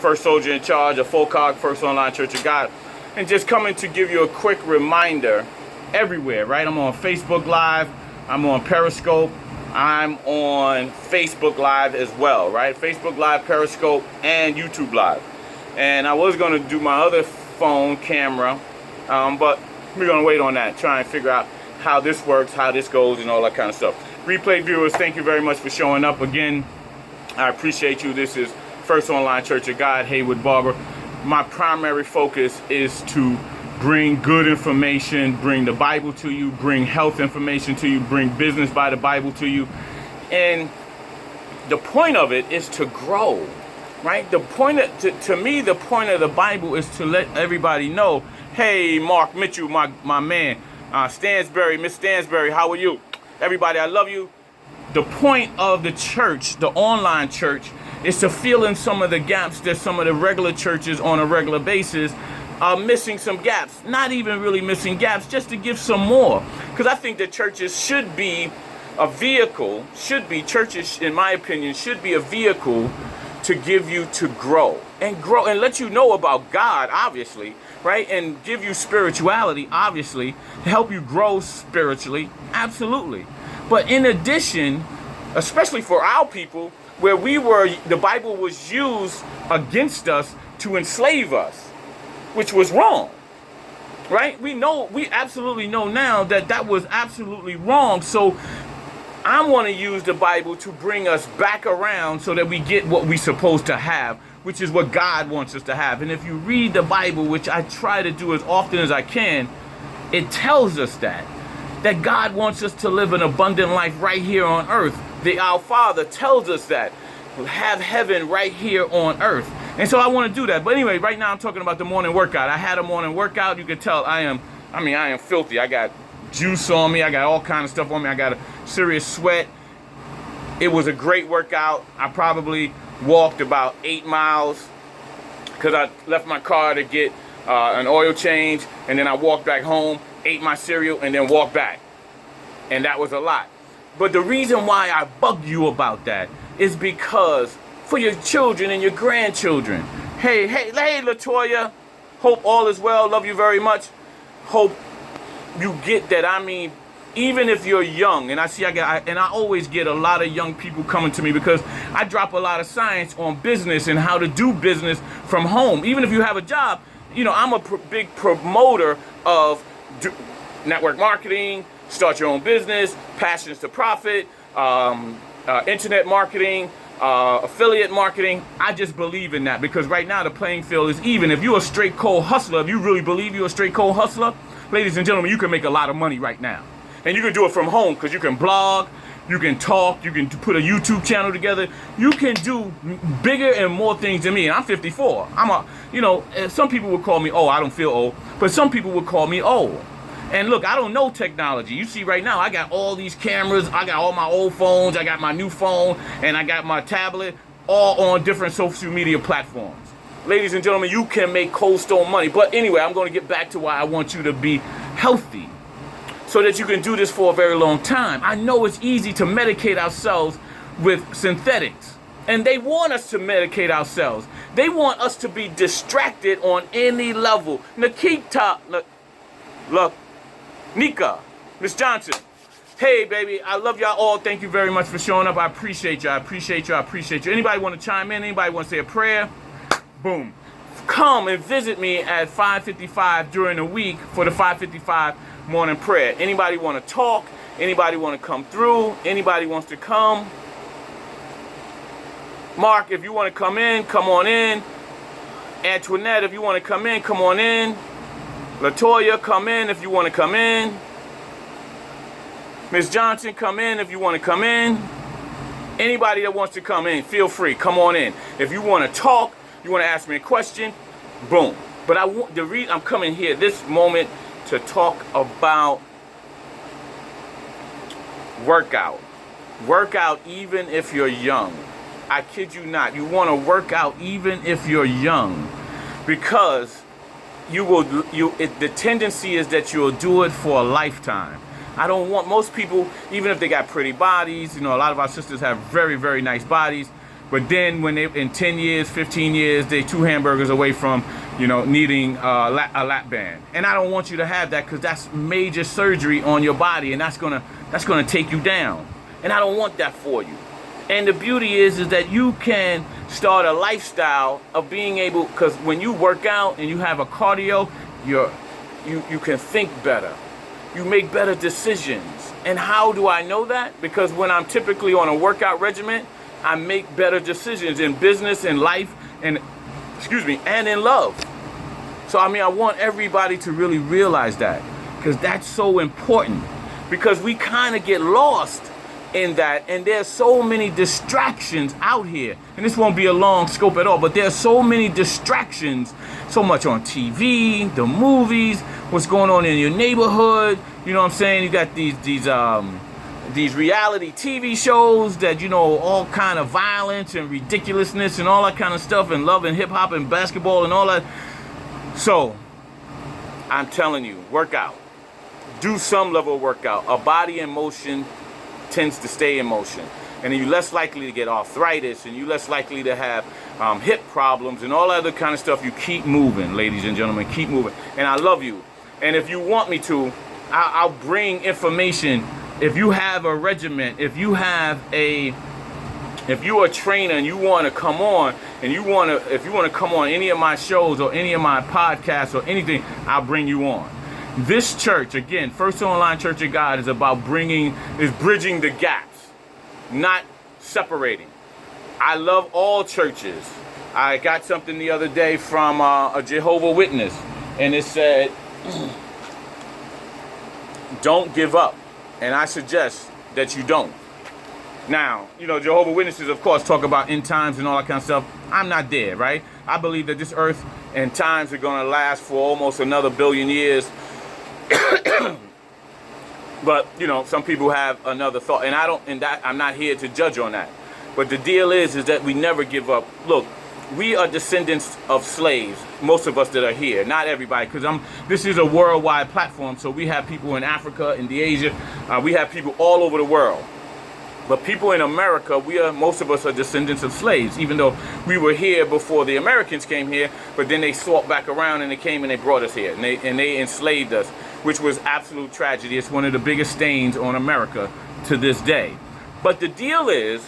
First Soldier in Charge of FOCOG, First Online Church of God, and just coming to give you a quick reminder everywhere, right? I'm on Facebook Live, I'm on Periscope, I'm on Facebook Live as well, right? Facebook Live, Periscope, and YouTube Live. And I was going to do my other phone camera, but we're going to wait on that, try and figure out how this works, how this goes, and all that kind of stuff. Replay viewers, thank you very much for showing up again. I appreciate you. This is First Online Church of God, Haywood Barber. My primary focus is to bring good information, bring the Bible to you, bring health information to you, bring business by the Bible to you. And the point of it is to grow, right? The point to me, the point of the Bible is to let everybody know, hey, Mark Mitchell, my man, Stansberry, Miss Stansberry, how are you? Everybody, I love you. The point of the church, the online church, is to fill in some of the gaps that some of the regular churches on a regular basis are missing some gaps. Not even really missing gaps, just to give some more. Because I think that churches should be a vehicle, churches, in my opinion, should be a vehicle to give you to grow and let you know about God, obviously, right? And give you spirituality, obviously, to help you grow spiritually, absolutely. But in addition, especially for our people, where the Bible was used against us to enslave us, which was wrong, right? We absolutely know now that was absolutely wrong. So I want to use the Bible to bring us back around so that we get what we're supposed to have, which is what God wants us to have. And if you read the Bible, which I try to do as often as I can, it tells us that God wants us to live an abundant life right here on earth. Our Father tells us that. Have heaven right here on earth. And so I want to do that. But anyway, right now I'm talking about the morning workout. I had a morning workout. You can tell I am filthy. I got juice on me. I got all kind of stuff on me. I got a serious sweat. It was a great workout. I probably walked about 8 miles because I left my car to get an oil change, and then I walked back home, ate my cereal, and then walked back. And that was a lot. But the reason why I bug you about that is because for your children and your grandchildren. Hey, Latoya, hope all is well. Love you very much. Hope you get that. I mean, even if you're young, and I always get a lot of young people coming to me because I drop a lot of science on business and how to do business from home. Even if you have a job, I'm a big promoter of network marketing, start your own business, passions to profit, internet marketing, affiliate marketing. I just believe in that because right now the playing field is even. If you're a straight cold hustler, if you really believe you're a straight cold hustler, ladies and gentlemen, you can make a lot of money right now. And you can do it from home because you can blog, you can talk, you can put a YouTube channel together. You can do bigger and more things than me. And I'm 54. Some people would call me old. I don't feel old, but some people would call me old. And look, I don't know technology. You see right now, I got all these cameras. I got all my old phones. I got my new phone, and I got my tablet, all on different social media platforms. Ladies and gentlemen, you can make cold stone money. But anyway, I'm going to get back to why I want you to be healthy so that you can do this for a very long time. I know it's easy to medicate ourselves with synthetics, and they want us to medicate ourselves. They want us to be distracted on any level. Nikita, look. Nika, Miss Johnson, hey baby, I love y'all all. Thank you very much for showing up. I appreciate you. Anybody want to chime in? Anybody want to say a prayer? Boom. Come and visit me at 5:55 during the week for the 5:55 morning prayer. Anybody want to talk? Anybody want to come through? Anybody wants to come? Mark, if you want to come in, come on in. Antoinette, if you want to come in, come on in. Latoya, come in if you want to come in. Miss Johnson, come in if you want to come in. Anybody that wants to come in, feel free. Come on in. If you want to talk, you want to ask me a question, boom. But the reason I'm coming here this moment to talk about workout. Workout even if you're young. I kid you not. You want to work out even if you're young, because the tendency is that you'll do it for a lifetime. I don't want most people, even if they got pretty bodies, a lot of our sisters have very, very nice bodies. But then when they, in 10 years, 15 years, they 2 hamburgers away from, needing a lap band. And I don't want you to have that, because that's major surgery on your body, and that's gonna take you down. And I don't want that for you. And the beauty is that you can start a lifestyle of being able, because when you work out and you have a cardio, you can think better. You make better decisions. And how do I know that? Because when I'm typically on a workout regimen, I make better decisions in business, in life, and in love. So I want everybody to really realize that, because that's so important. Because we kind of get lost in that, and there's so many distractions out here. And this won't be a long scope at all, but there's so many distractions, so much on TV, the movies, what's going on in your neighborhood. You know what I'm saying? You got these reality TV shows that, all kind of violence and ridiculousness and all that kind of stuff, and love and hip hop and basketball and all that. So I'm telling you, work out. Do some level of workout. A body in motion tends to stay in motion, and you're less likely to get arthritis, and you're less likely to have hip problems and all other kind of stuff. You keep moving, ladies and gentlemen, keep moving. And I love you. And if you want me to, I'll bring information. If you have a regiment, if you're a trainer and you want to come on, and if you want to come on any of my shows or any of my podcasts or anything, I'll bring you on. This church, again, First Online Church of God, is about bridging the gaps, not separating. I love all churches. I got something the other day from a Jehovah's Witness, and it said, don't give up. And I suggest that you don't. Now, Jehovah's Witnesses, of course, talk about end times and all that kind of stuff. I'm not there, right? I believe that this earth and times are going to last for almost another billion years. But some people have another thought, and I'm not here to judge on that. But the deal is that we never give up. Look, we are descendants of slaves, most of us that are here, not everybody, because this is a worldwide platform. So we have people in Africa, in the Asia, we have people all over the world. But people in America, most of us are descendants of slaves, even though we were here before the Americans came here, but then they swapped back around and they came and they brought us here, and they enslaved us, which was absolute tragedy. It's one of the biggest stains on America to this day. But the deal is,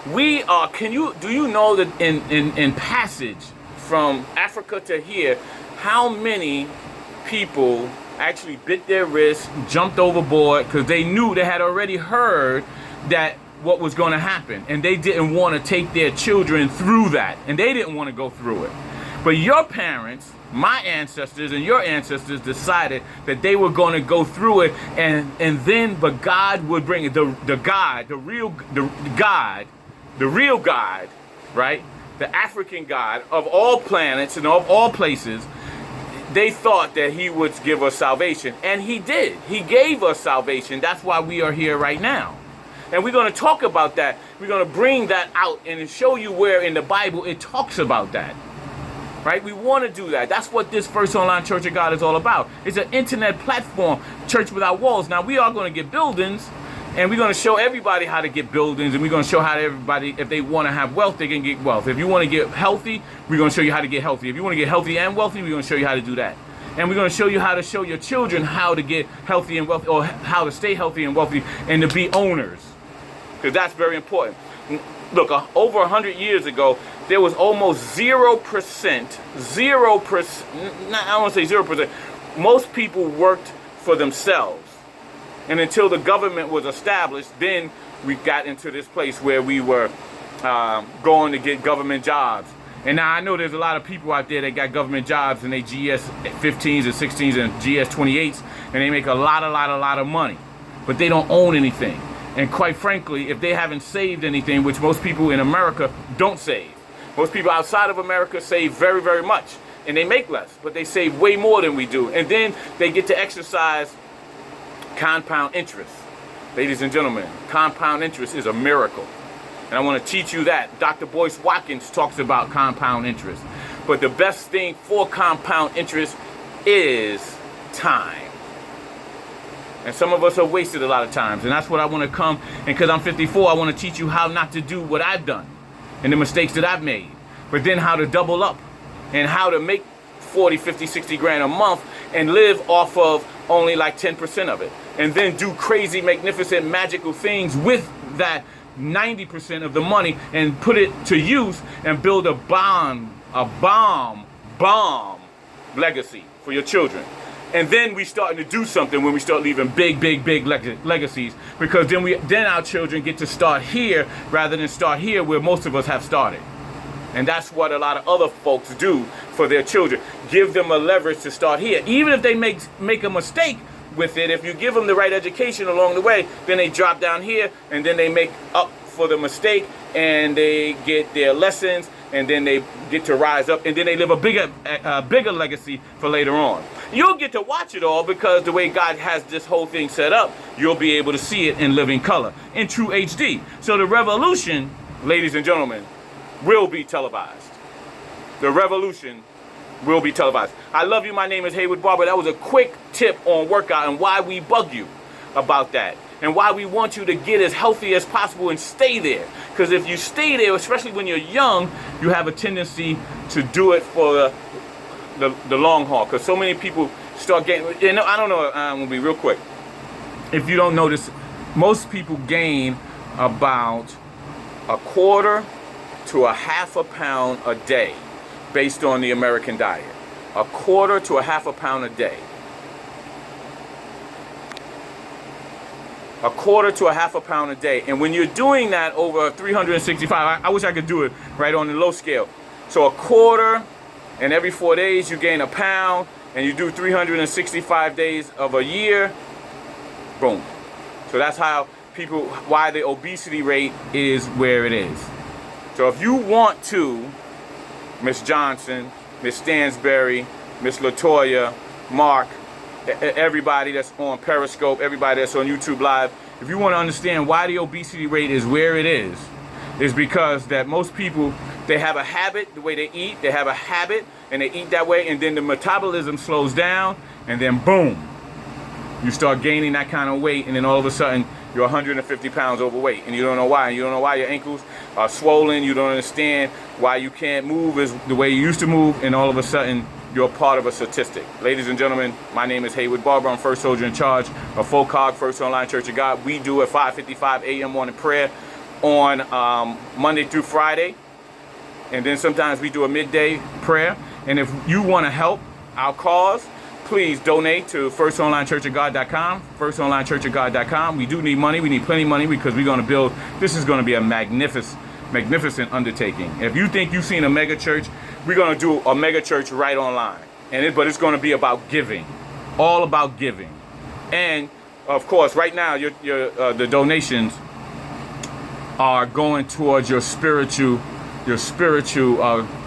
do you know that in passage from Africa to here, how many people actually bit their wrists, jumped overboard, because they knew, they had already heard that what was going to happen, and they didn't want to take their children through that, and they didn't want to go through it. But your parents, my ancestors and your ancestors, decided that they were going to go through it, but God would bring it, the real God, right? The African God of all planets and of all places. They thought that he would give us salvation, and he did. He gave us salvation. That's why we are here right now. And we're going to talk about that. We're going to bring that out and show you where in the Bible it talks about that. Right? We want to do that. That's what this First Online Church of God is all about. It's an internet platform, church without walls. Now, we are going to get buildings, and we're going to show everybody how to get buildings, and we're going to show how everybody, if they want to have wealth, they can get wealth. If you want to get healthy, we're going to show you how to get healthy. If you want to get healthy and wealthy, we're going to show you how to do that. And we're going to show you how to show your children how to get healthy and wealthy, or how to stay healthy and wealthy, and to be owners. Because that's very important. Look, over 100 years ago, there was almost 0%, I don't want to say 0%, most people worked for themselves. And until the government was established, then we got into this place where we were going to get government jobs. And now I know there's a lot of people out there that got government jobs, and they GS 15s and 16s and GS 28s, and they make a lot of money. But they don't own anything. And quite frankly, if they haven't saved anything, which most people in America don't save. Most people outside of America save very, very much. And they make less, but they save way more than we do. And then they get to exercise compound interest. Ladies and gentlemen, compound interest is a miracle. And I want to teach you that. Dr. Boyce Watkins talks about compound interest. But the best thing for compound interest is time. And some of us are wasted a lot of times. And that's what I want to come. And because I'm 54, I want to teach you how not to do what I've done and the mistakes that I've made. But then how to double up and how to make 40, 50, 60 grand a month and live off of only like 10% of it. And then do crazy, magnificent, magical things with that 90% of the money and put it to use and build a bomb legacy for your children. And then we starting to do something when we start leaving big legacies, because then our children get to start here rather than start here where most of us have started. And that's what a lot of other folks do for their children. Give them a leverage to start here. Even if they make a mistake with it, if you give them the right education along the way, then they drop down here and then they make up for the mistake and they get their lessons and then they get to rise up and then they live a bigger legacy for later on. You'll get to watch it all because the way God has this whole thing set up, you'll be able to see it in living color, in true HD. So the revolution, ladies and gentlemen, will be televised. The revolution will be televised. I love you. My name is Haywood Barber. That was a quick tip on workout and why we bug you about that and why we want you to get as healthy as possible and stay there. Because if you stay there, especially when you're young, you have a tendency to do it for the long haul. Because so many people start getting, and I don't know, I'm going to be real quick. If you don't notice, most people gain about 1/4 to 1/2 pound a day based on the American diet. 1/4 to 1/2 pound a day. 1/4 to 1/2 pound a day. And when you're doing that over 365, I wish I could do it right on the low scale. So 1/4, and every 4 days you gain 1 pound, and you do 365 days of a year, boom. So that's how why the obesity rate is where it is. So if you want to, Miss Johnson, Miss Stansberry, Miss Latoya, Mark, everybody that's on Periscope, everybody that's on YouTube Live, if you want to understand why the obesity rate is where it is because that most people, they have a habit, the way they eat, they have a habit, and they eat that way, and then the metabolism slows down, and then boom, you start gaining that kind of weight, and then all of a sudden, you're 150 pounds overweight, and you don't know why. You don't know why your ankles are swollen. You don't understand why you can't move as the way you used to move, and all of a sudden, you're part of a statistic. Ladies and gentlemen, my name is Haywood Barber. I'm First Soldier in Charge of Full Cog, First Online Church of God. We do at 5:55 a.m. morning prayer on Monday through Friday, and then sometimes we do a midday prayer. And if you want to help our cause, please donate to firstonlinechurchofgod.com, firstonlinechurchofgod.com. We do need money. We need plenty of money because we're going to build, this is going to be a magnificent undertaking. If you think you've seen a mega church, we're going to do a mega church right online. But it's going to be about giving, all about giving. And of course, right now, the donations are going towards your spiritual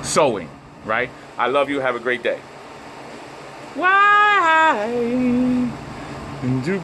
sowing, right? I love you. Have a great day. Why?